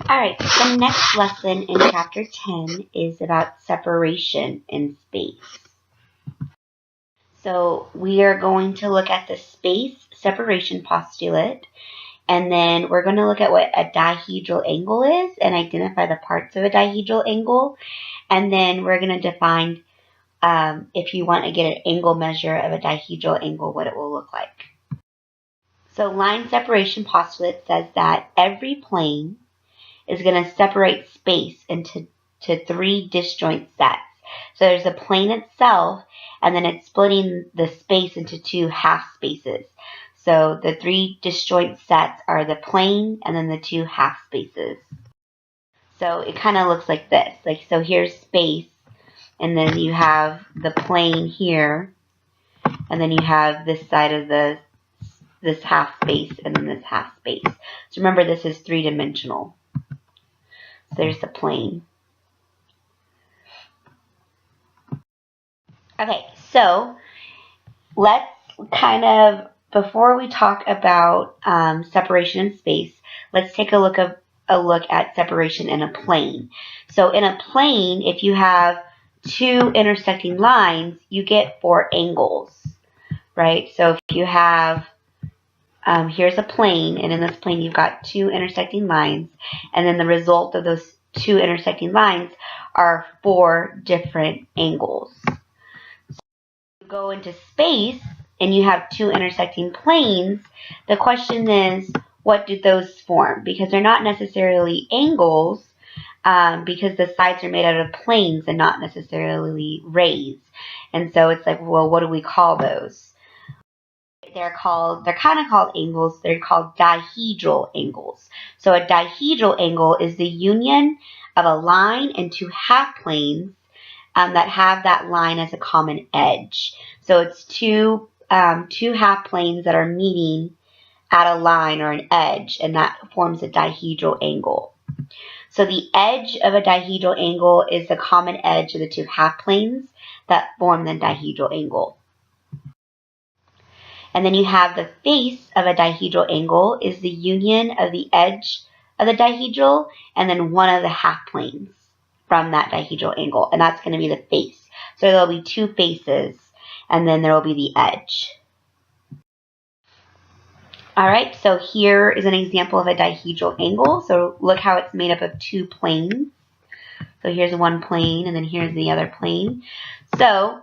Alright, the next lesson in chapter 10 is about separation in space. So we are going to look at the space separation postulate, and then we're going to look at what a dihedral angle is and identify the parts of a dihedral angle, and then we're going to define, if you want to get an angle measure of a dihedral angle, what it will look like. So line separation postulate says that every plane is going to separate space into three disjoint sets. So there's a plane itself, and then it's splitting the space into two half spaces. So the three disjoint sets are the plane and then the two half spaces. So it kind of looks like this. So here's space, and then you have the plane here, and then you have this side of this half space, and then this half space. So remember, this is three-dimensional. There's the plane. Okay, so let's before we talk about separation in space, let's take a look at separation in a plane. So in a plane, if you have two intersecting lines, you get four angles, right? So if you have, here's a plane, and in this plane you've got two intersecting lines, and then the result of those two intersecting lines are four different angles. So if you go into space and you have two intersecting planes, the question is, what do those form? Because they're not necessarily angles, because the sides are made out of planes and not necessarily rays. And so it's like, well, what do we call those? They're kind of called angles. They're called dihedral angles. So a dihedral angle is the union of a line and two half planes that have that line as a common edge. So it's two half planes that are meeting at a line or an edge, and that forms a dihedral angle. So the edge of a dihedral angle is the common edge of the two half planes that form the dihedral angle. And then you have the face of a dihedral angle is the union of the edge of the dihedral and then one of the half planes from that dihedral angle. And that's going to be the face. So there will be two faces, and then there will be the edge. Alright, so here is an example of a dihedral angle. So look how it's made up of two planes. So here's one plane, and then here's the other plane. So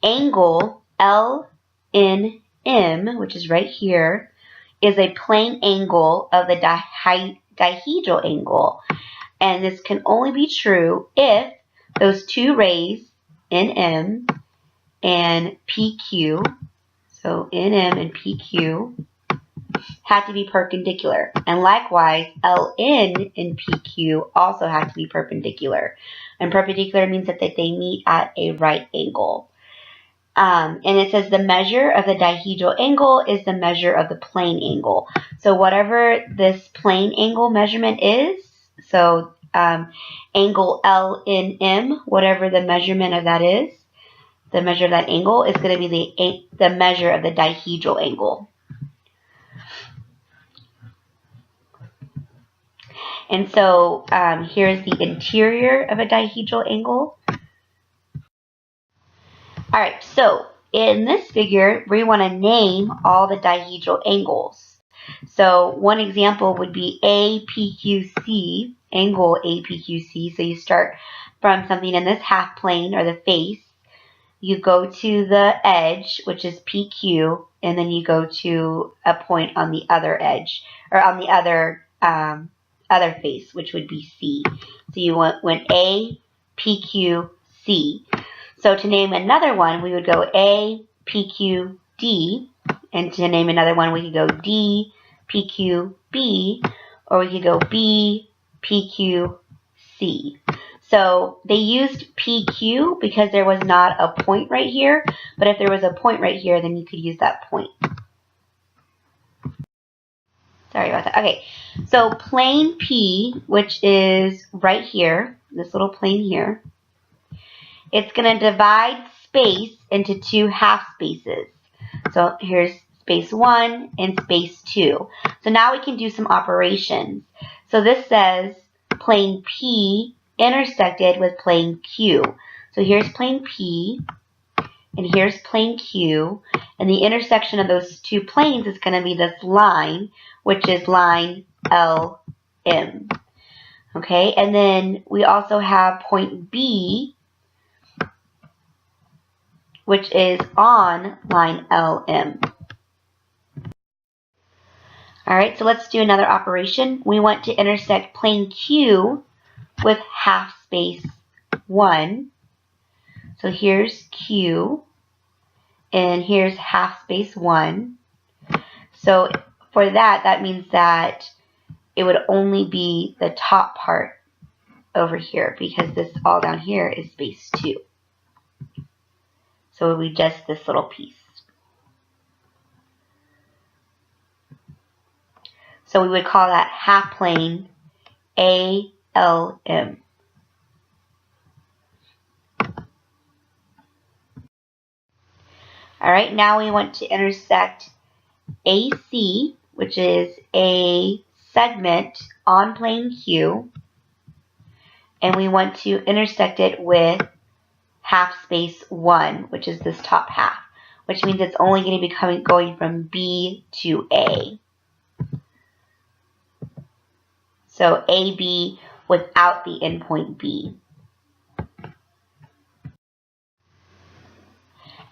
angle LNM, which is right here, is a plane angle of the dihedral angle. And this can only be true if those two rays, NM and PQ, so NM and PQ, have to be perpendicular. And likewise, LN and PQ also have to be perpendicular. And perpendicular means that they meet at a right angle. And it says the measure of the dihedral angle is the measure of the plane angle. So whatever this plane angle measurement is, so angle LNM, whatever the measurement of that is, the measure of that angle is going to be the measure of the dihedral angle. And so here's the interior of a dihedral angle. All right, so in this figure, we want to name all the dihedral angles. So one example would be APQC, angle APQC. So you start from something in this half plane or the face. You go to the edge, which is PQ, and then you go to a point on the other edge, or on the other face, which would be C. So you went A, PQ, C. So to name another one, we would go A, PQ, D. And to name another one, we could go D, PQ, B. Or we could go B, PQ, C. So they used PQ because there was not a point right here. But if there was a point right here, then you could use that point. Sorry about that. Okay, so plane P, which is right here, this little plane here, it's going to divide space into two half spaces. So here's space 1 and space 2. So now we can do some operations. So this says plane P intersected with plane Q. So here's plane P, and here's plane Q, and the intersection of those two planes is going to be this line, which is line LM. Okay, and then we also have point B, which is on line LM. Alright, so let's do another operation. We want to intersect plane Q with half space 1. So here's Q, and here's half space 1. So for that, that means that it would only be the top part over here, because this all down here is space 2. So it would be just this little piece. So we would call that half plane ALM. Alright, now we want to intersect AC, which is a segment on plane Q, and we want to intersect it with half space 1, which is this top half, which means it's only going to be going from B to A. So AB without the endpoint B.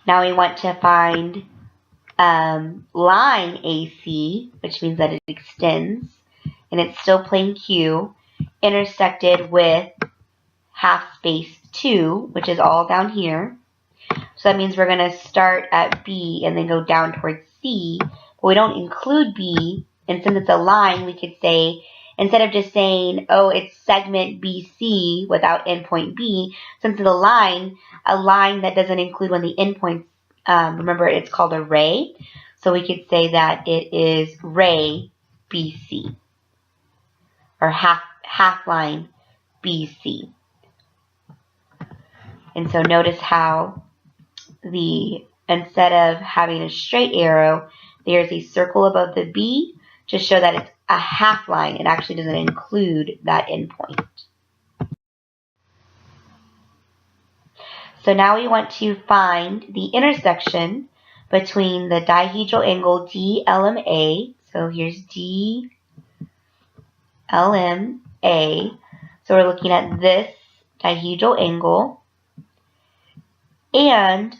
Now we want to find line AC, which means that it extends, and it's still plane Q, intersected with half space 2, which is all down here. So that means we're going to start at B and then go down towards C, but we don't include B, and since it's a line, we could say, instead of just saying, oh, it's segment BC without endpoint B, since it's a line that doesn't include when the endpoints, remember it's called a ray, so we could say that it is ray BC, or half line BC. And so notice how instead of having a straight arrow, there's a circle above the B to show that it's a half line. It actually doesn't include that endpoint. So now we want to find the intersection between the dihedral angle DLMA. So here's DLMA. So we're looking at this dihedral angle and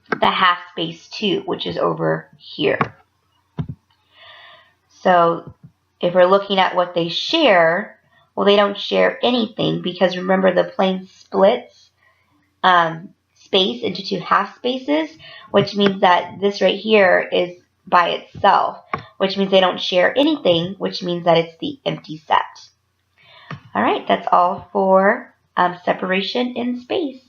the half space 2, which is over here. So if we're looking at what they share, well, they don't share anything, because remember the plane splits space into two half spaces, which means that this right here is by itself, which means they don't share anything, which means that it's the empty set. All right, that's all for separation in space.